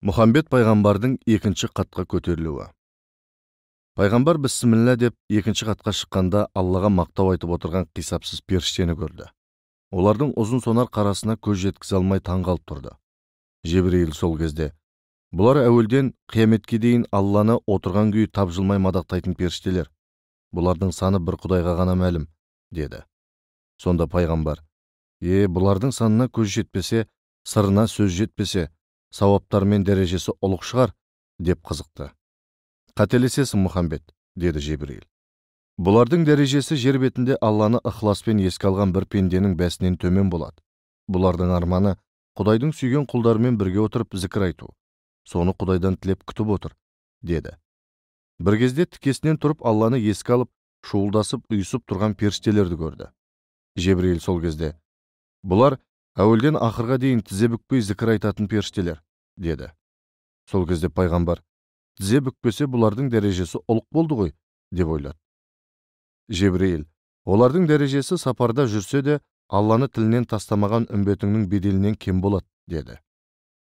Мұхамбет пайғамбардың екінші қатқа көтерілуі. Пайғамбар бісміллә деп екінші қатқа шыққанда Аллаға мақтау айтып отырған қисапсыз періштені көрді. Олардың ұзын сонар қарасына көз жеткізе алмай таңғалып тұрды. Жебірейіл сол кезде: бұлар әуелден қияметке дейін Алланы отырған күйі тапжылмай мадақтайтын періштелер. Бұлардың саны бір Құдайға ғана мәлім, деді. Сонда пайғамбар: бұлардың санына көз жетпесе, сырына сөз жетпесе, сауаптар мен дәрежесі ұлық шығар, деп қызықты. Қателесесің, Мұхамбет, деді Жебірейіл. Бұлардың дәрежесі жер бетінде Алланы ықыласпен еске алған бір пенденің бәсінен төмен болады. Бұлардың арманы Құдайдың сүйген құлдарымен бірге отырып зікір айту. Соны Құдайдан тілеп күтіп отыр, деді. Бір кезде тікесінен тұрып Алланы еске алып, шуылдасып, ұйысып тұрған періштелерді көрді. Жебірейіл сол кезде: бұлар әуелден ақырға дейін тізе бүкпей зікір айтатын періштелер, деді. Сол кезде пайғамбар: тізе бүкпесе бұлардың дәрежесі ұлық болды ғой, деп ойлады. Жебірейіл: олардың дәрежесі сапарда жүрсе де Алланы тілінен тастамаған үмбетіңнің беделінен кем болады, деді.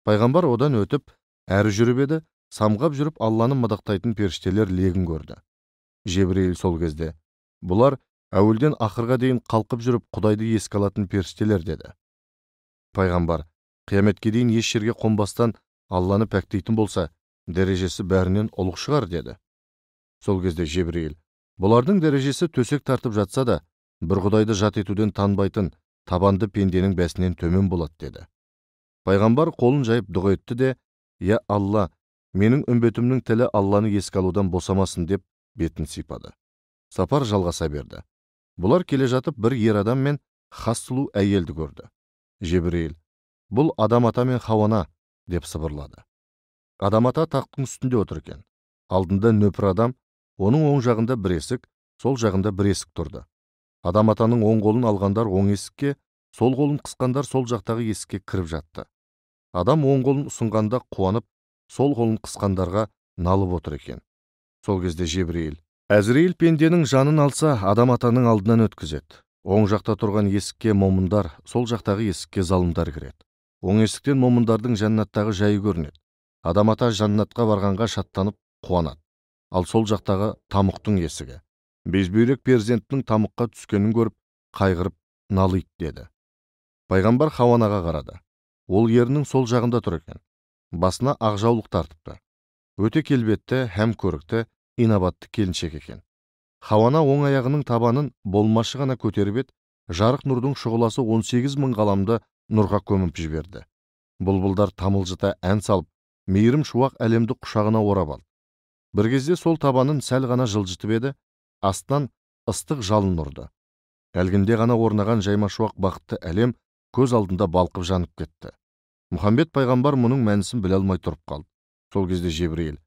Пайғамбар одан өтіп, әрі жүріп еді, самғап жүріп Алланы мадақтайтын періштелер легін көрді. Жебірейіл сол кезде: бұлар әуелден ақырға дейін қалқып жүріп Құдайды еске алатын періштелер, деді. Пайғамбар: қияметке дейін еш жерге қонбастан Алланы пәктейтін болса, дәрежесі бәрінен ұлық шығар, деді. Сол кезде Жебірейіл: бұлардың дәрежесі төсек тартып жатса да, бір Құдайды жат етуден танбайтын табанды пенденің бәсінен төмен болады, деді. Пайғамбар қолын жайып дұға етті де: я Алла, менің үмбетімнің тілі Алланы еске алудан босамасын, деп бетін сипады. Сапар жалғаса берді. Бұлар келе жатып бір ер адам мен хас сұлу әйелді көрді. Жебірейіл: бұл Адам ата мен Хауана, деп сыбырлады. Адам ата тақтың үстінде отыр екен. Алдында нөпір адам, оның оң жағында бір есік, сол жағында бір есік тұрды. Адам атаның оң қолын алғандар оң есікке, сол қолын қысқандар сол жақтағы есікке кіріп жатты. Адам оң қолын ұсынғанда қуанып, сол қолын қысқандарға налып отыр екен. Сол кезде Жебірейіл: Әзірейіл пенденің жанын алса, Адам атаның алдынан өткізеді. Оң жақта тұрған есікке момындар, сол жақтағы есікке залымдар кіреді. Оң есіктен момындардың жәннаттағы жайы көрінеді. Адам ата жәннатқа барғанға шаттанып қуанады. Ал сол жақтағы тамұқтың есігі безбүйрек перзентінің тамұққа түскенін көріп, қайғырып налиды, деді. Пайғамбар Хауанаға қарады. Ол ерінің сол жағында тұр екен. Басына ақ жаулық тартыпты. Өте келбетті, һәм көрікті, инабатты келіншек екен. Хауана оң аяғының табанын болмашы ғана көтеріп еді, жарық нұрдың шұғыласы 18 мың ғаламды нұрға көміп жіберді. Бұлбұлдар тамылжыта ән салып, мейірім шуақ әлемді құшағына орап алды. Бір кезде сол табанын сәл ғана жылжытып еді, астынан ыстық жалын ұрды. Әлгінде ғана орнаған жаймашуақ бақытты әлем көз алдында балқып жанып кетті. Мұхамбет пайғамбар мұның мәнісін біле алмай тұрып қалды. Сол кезде Жебірейіл: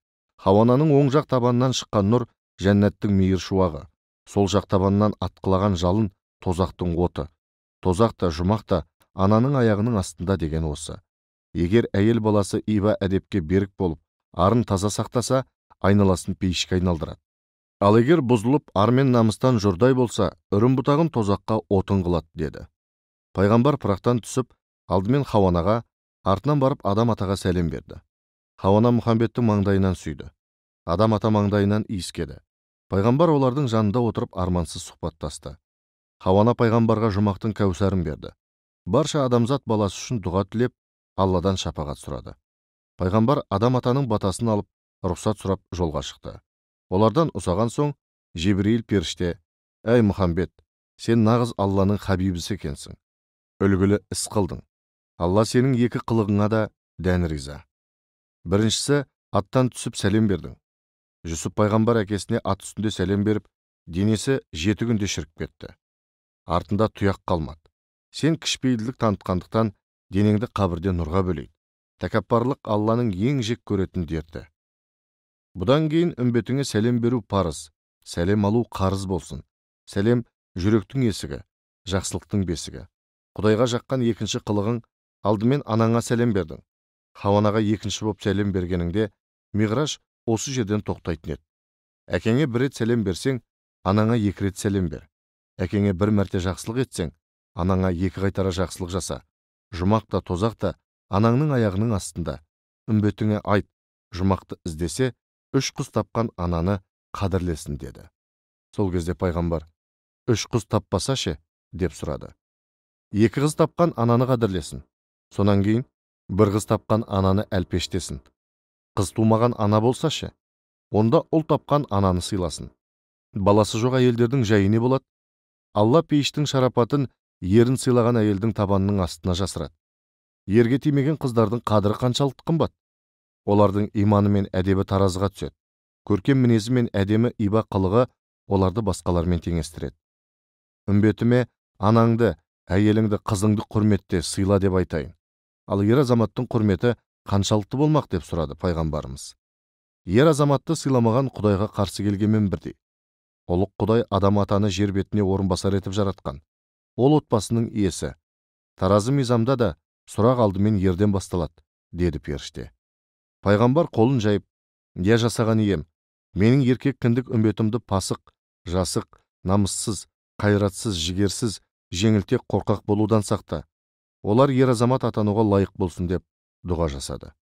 Хауананың оң жақ табанынан шыққан нұр жәннаттың мейір шуағы, сол жақ табанынан атқылаған жалын тозақтың оты. Тозақ та жұмақ та ананың аяғының астында деген осы. Егер әйел баласы иба әдепке берік болып, арын таза сақтаса, айналасын пейішке айналдырады. Ал егер бұзылып, ар мен намыстан жұрдай болса, үрім бұтағын тозаққа отын қылады, деді. Пайғамбар пырақтан түсіп, алдымен Хауанаға, артынан барып Адам атаға сәлем берді. Хауана Мұхамбеттің маңдайынан сүйді. Адам ата маңдайынан иіскеді. Пайғамбар олардың жанында отырып армансыз сұхбаттасты. Хауана пайғамбарға жұмақтың кәусарын берді. Барша адамзат баласы үшін дұға тілеп, Алладан шапағат сұрады. Пайғамбар Адам атаның батасын алып, рұқсат сұрап жолға шықты. Олардан ұзаған соң Жебірейіл періште: әй Мұхамбет, сен нағыз Алланың хабибісі екенсің. Үлгілі іс қылдың. Алла сенің екі қылығыңа да дән риза. Біріншісі, аттан түсіп сәлем бердің. Жүсіп пайғамбар әкесіне ат үстінде сәлем беріп, денесі 7 күнде шіріп кетті. Артында тұяқ қалмады. Сен кішіпейілдік танытқандықтан денеңді қабірде нұрға бөлейді. Тәкаппарлық Алланың ең жек көретін дерті. Бұдан кейін үмбетіңе сәлем беру парыз, сәлем алу қарыз болсын. Сәлем жүректің есігі, жақсылықтың бесігі. Құдайға жаққан екінші қылығың, алдымен анаңа сәлем бердің. Хауанаға екінші боп сәлем бергеніңде, миғраж осы жерден тоқтайтын еді. Әкеңе бір рет сәлем берсең, анаңа 2 рет сәлем бер. Әкеңе бір мәрте жақсылық етсең, анаңа 2 қайтара жақсылық жаса. Жұмақ та тозақ та анаңның аяғының астында. үмбетіңе айт, жұмақты іздесе, 3 қыз тапқан ананы қадірлесін деді. Сол кезде пайғамбар, 3 қыз таппаса ше, деп сұрады. 2 қыз тапқан ананы қадірлесін. Сонан кейін, 1 қыз тапқан ананы әлпештесін. Қыз тумаған ана болса ше, онда ұл тапқан ананы сыйласын. Баласы жоқ әйелдердің жайы не болады? Алла пейіштің шарапатын ерін сыйлаған әйелдің табанының астына жасырады. Ерге тимеген қыздардың қадірі қаншалықты қымбат? Олардың иманы мен әдебі таразыға түседі. Көркем мінезі мен әдемі иба қылығы оларды басқалармен теңестіреді. Үмбетіме анаңды, әйеліңді, қызыңды құрметте, сыйла деп айтайын. Ал ер азаматтың құрметі қаншалықты болмақ деп сұрады пайғамбарымыз. Ер азаматты сыйламаған Құдайға қарсы келгенмен бірдей. Ұлық Құдай адам атаны жер бетіне орынбасар етіп жаратқан. Ол отбасының иесі. Таразы мизамда да сұрақ алдымен ерден басталады, деді періште. Пайғамбар қолын жайып, я жасаған ием, менің еркек кіндік үмбетімді пасық, жасық, намыссыз, қайратсыз, жігерсіз, жеңілтек, қорқақ болудан сақта. Олар ер азамат атануға лайық болсын деп дұға жасады.